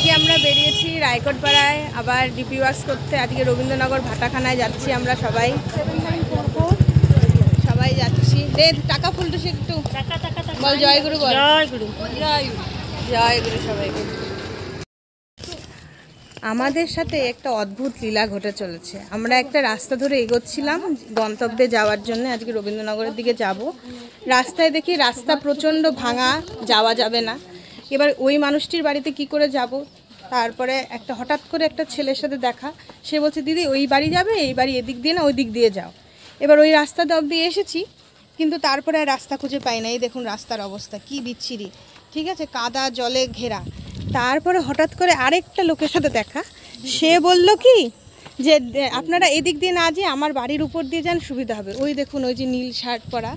আজকে আমরা বেরিয়েছি রায়কোটপাড়ায় আবার ডিপি ওয়ার্কস করতে। আজকে রবীন্দ্রনগর ভাটাখানায় যাচ্ছি আমরা সবাই যাচ্ছি। দে টাকা ফুলটুসি একটু বল জয়গুরু, বল জয়গুরু, জয়গুরু সবাইকে। আমাদের সাথে একটা অদ্ভুত লীলা ঘটে চলেছে। আমরা একটা রাস্তা ধরে এগোচ্ছিলাম গন্তব্যে যাওয়ার জন্য, আজকে রবীন্দ্রনগরের দিকে যাব। রাস্তায় দেখি রাস্তা প্রচণ্ড ভাঙা, যাওয়া যাবে না। এবার ওই মানুষটির বাড়িতে কি করে যাব। তারপরে হঠাৎ করে একটা ছেলের সাথে দেখা, সে বলছে দিদি ওই বাড়ি যাবে, এই বাড়ি এদিক দিয়ে না ওই দিক দিয়ে যাও। এবার ওই রাস্তাতে অবধি এসেছি, কিন্তু তারপরে আর রাস্তা খুঁজে পাই না। এই দেখুন রাস্তার অবস্থা কি বিচ্ছিরি, ঠিক আছে, কাদা জলে ঘেরা। তারপরে হঠাৎ করে আরেকটা লোকের সাথে দেখা, সে বলল কি যে আপনারা এদিক দিয়ে না যেয়ে আমার বাড়ির উপর দিয়ে যান, সুবিধা হবে। ওই দেখুন ওই যে নীল শার্ট পরা,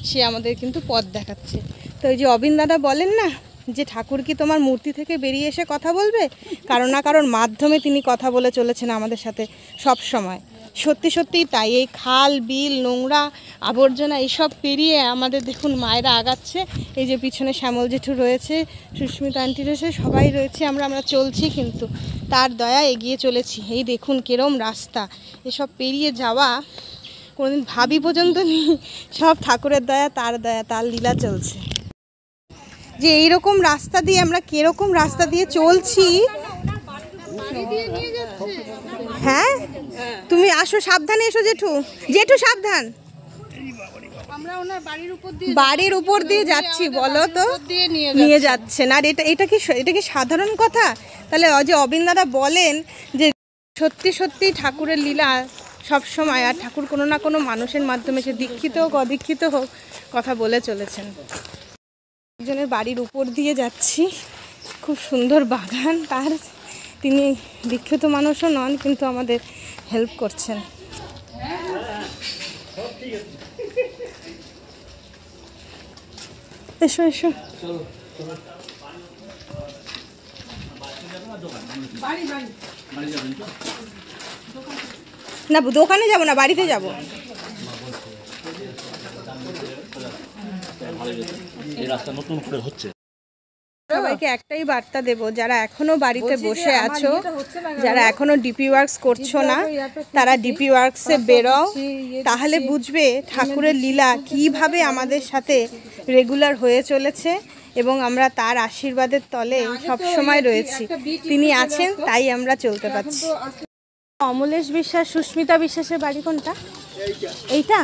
সে আমাদের কিন্তু পথ দেখাচ্ছে। তো ওই যে অবিন দাদা বলেন না যে ঠাকুর কি তোমার মূর্তি থেকে বেরিয়ে এসে কথা বলবে, কারণ না কারোর মাধ্যমে তিনি কথা বলে চলেছেন আমাদের সাথে সব সময়। সত্যি সত্যিই তাই। এই খাল বিল নোংরা আবর্জনা এইসব পেরিয়ে আমাদের দেখুন মায়েরা আগাচ্ছে। এই যে পিছনে শ্যামল জেঠু রয়েছে, সুস্মিতা আন্টি রয়েছে, সবাই রয়েছে। আমরা চলছি, কিন্তু তার দয়া এগিয়ে চলেছি। এই দেখুন কিরম রাস্তা, এসব পেরিয়ে যাওয়া কোনোদিন ভাবি পর্যন্ত নেই। সব ঠাকুরের দয়া, তার দয়া, তার লীলা চলছে। যে এইরকম রাস্তা দিয়ে আমরা কিরকম রাস্তা দিয়ে চলছি। হ্যাঁ তুমি আসো, সাবধানে এসো জেঠু, জেঠু সাবধান। আমরা ওনার বাড়ির উপর দিয়ে যাচ্ছি, বলো তো নিয়ে যাচ্ছে না। আর এটা কি সাধারণ কথা? তাহলে যে অবিন দাদা বলেন যে সত্যি সত্যি ঠাকুরের লীলা সব সময়, আর ঠাকুর কোনো না কোনো মানুষের মাধ্যমে, সে দীক্ষিত হোক অদীক্ষিত হোক, কথা বলে চলেছেন। একজনের বাড়ির উপর দিয়ে যাচ্ছি, খুব সুন্দর বাগান তার। তিনি দীক্ষিত মানুষও নন, কিন্তু আমাদের হেল্প করছেন। এসো এসো। না দোকানে যাব না, বাড়িতে যাব। সবাইকে একটাই বার্তা দেব, যারা এখনো বাড়িতে বসে আছো, যারা এখনো ডিপি ওয়ার্কস করছো না, তারা ডিপি ওয়ার্কসে বেরো। তাহলে বুঝবে ঠাকুরের লীলা কিভাবে আমাদের সাথে রেগুলার হয়ে চলেছে, এবং আমরা তার আশীর্বাদের তলে সব সময় রয়েছি। তিনি আছেন, তাই আমরা চলতে পারছি। অমলেশ বিশ্বাস, সুস্মিতা বিশ্বাসের বাড়ি কোনটা? এইটা।